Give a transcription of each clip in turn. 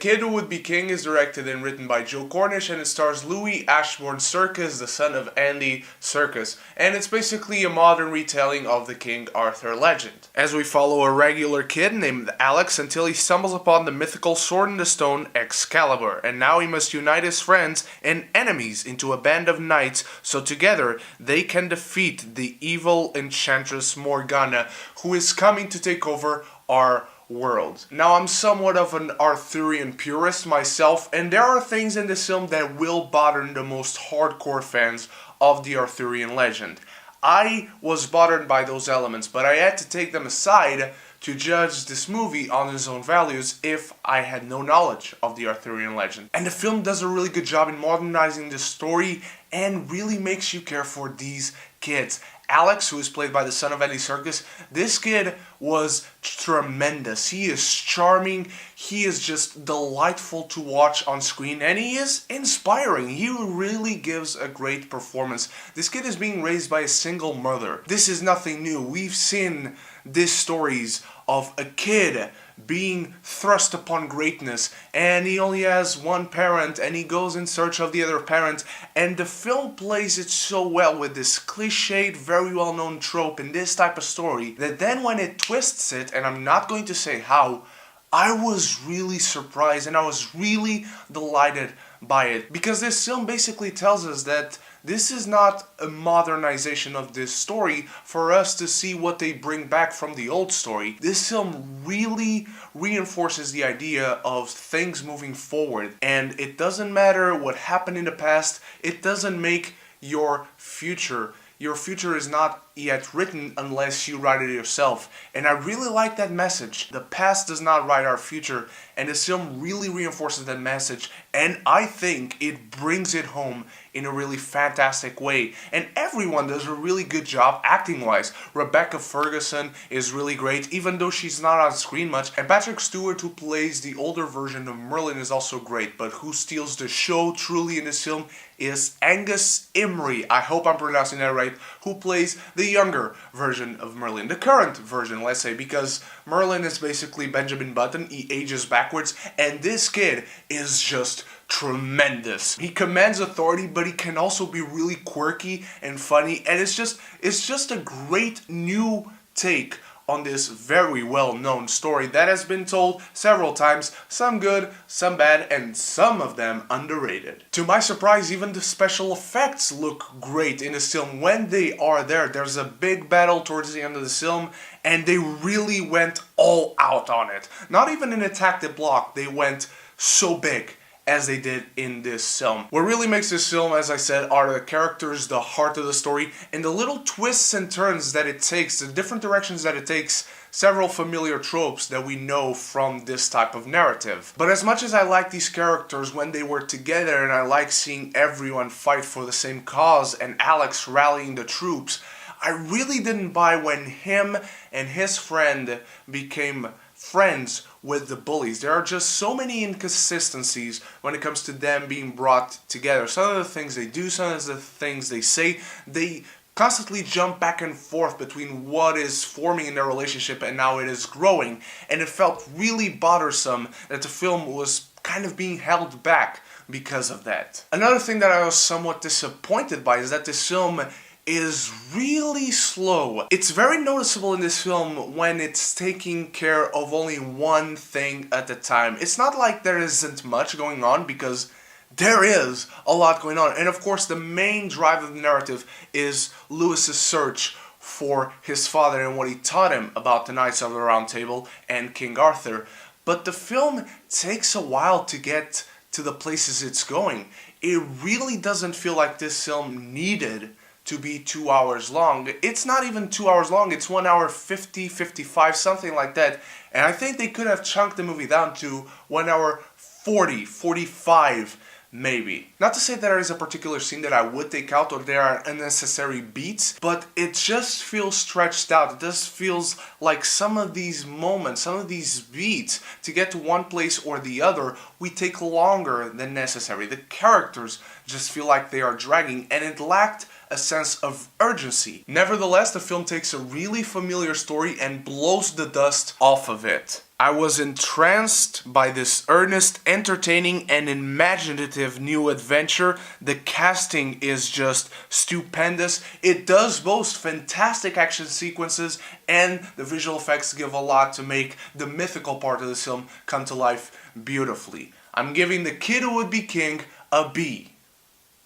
Kid Who Would Be King is directed and written by Joe Cornish, and it stars Louis Ashbourne Serkis, the son of Andy Serkis, and it's basically a modern retelling of the King Arthur legend. As we follow a regular kid named Alex until he stumbles upon the mythical Sword in the Stone Excalibur, and now he must unite his friends and enemies into a band of knights so together they can defeat the evil enchantress Morgana, who is coming to take over our world. Now, I'm somewhat of an Arthurian purist myself, and there are things in this film that will bother the most hardcore fans of the Arthurian legend. I was bothered by those elements, but I had to take them aside to judge this movie on its own values if I had no knowledge of the Arthurian legend. And the film does a really good job in modernizing the story and really makes you care for these kids. Alex, who is played by the son of Andy Serkis, this kid was tremendous. He is charming, he is just delightful to watch on screen, and he is inspiring. He really gives a great performance. This kid is being raised by a single mother. This is nothing new. We've seen these stories of a kid being thrust upon greatness, and he only has one parent, and he goes in search of the other parent, and the film plays it so well with this cliched, very well-known trope in this type of story, that then when it twists it, and I'm not going to say how, I was really surprised and I was really delighted by it, because this film basically tells us that this is not a modernization of this story for us to see what they bring back from the old story. This film really reinforces the idea of things moving forward, and it doesn't matter what happened in the past, it doesn't make your future. Your future is not yet written unless you write it yourself. And I really like that message. The past does not write our future, and this film really reinforces that message, and I think it brings it home in a really fantastic way. And everyone does a really good job acting-wise. Rebecca Ferguson is really great, even though she's not on screen much. And Patrick Stewart, who plays the older version of Merlin, is also great. But who steals the show truly in this film is Angus Imrie, I hope I'm pronouncing that right, who plays the younger version of Merlin. The current version, let's say, because Merlin is basically Benjamin Button. He ages backwards, and this kid is just tremendous. He commands authority, but he can also be really quirky and funny, and it's just a great new take on this very well-known story that has been told several times, some good, some bad, and some of them underrated. To my surprise, even the special effects look great in this film when they are there. There's a big battle towards the end of the film, and they really went all out on it. Not even in Attack the Block, they went so big as they did in this film. What really makes this film, as I said, are the characters, the heart of the story, and the little twists and turns that it takes, the different directions that it takes, several familiar tropes that we know from this type of narrative. But as much as I like these characters when they were together, and I like seeing everyone fight for the same cause and Alex rallying the troops, I really didn't buy when him and his friend became friends with the bullies. There are just so many inconsistencies when it comes to them being brought together. Some of the things they do, some of the things they say, they constantly jump back and forth between what is forming in their relationship and now it is growing, and it felt really bothersome that the film was kind of being held back because of that. Another thing that I was somewhat disappointed by is that this film is really slow. It's very noticeable in this film when it's taking care of only one thing at a time. It's not like there isn't much going on, because there is a lot going on. And of course the main drive of the narrative is Lewis's search for his father and what he taught him about the Knights of the Round Table and King Arthur. But the film takes a while to get to the places it's going. It really doesn't feel like this film needed to be 2 hours long. It's not even 2 hours long, it's 1 hour 50, 55, something like that. And I think they could have chunked the movie down to 1 hour 40, 45 maybe. Not to say that there is a particular scene that I would take out or there are unnecessary beats, but it just feels stretched out. It just feels like some of these moments, some of these beats, to get to one place or the other, we take longer than necessary. The characters just feel like they are dragging, and it lacked a sense of urgency. Nevertheless, the film takes a really familiar story and blows the dust off of it. I was entranced by this earnest, entertaining, and imaginative new adventure. The casting is just stupendous. It does boast fantastic action sequences, and the visual effects give a lot to make the mythical part of this film come to life beautifully. I'm giving The Kid Who Would Be King a B.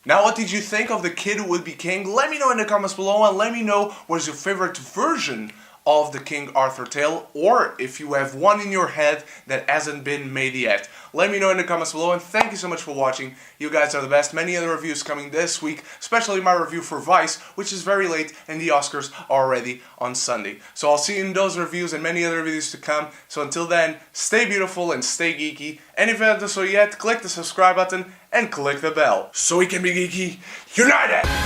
Now, what did you think of The Kid Who Would Be King? Let me know in the comments below, and let me know what's your favorite version of the King Arthur tale, or if you have one in your head that hasn't been made yet. Let me know in the comments below, and thank you so much for watching. You guys are the best. Many other reviews coming this week, especially my review for Vice, which is very late, and the Oscars are already on Sunday. So I'll see you in those reviews and many other videos to come. So until then, stay beautiful and stay geeky. And if you haven't done so yet, click the subscribe button and click the bell so we can be geeky united!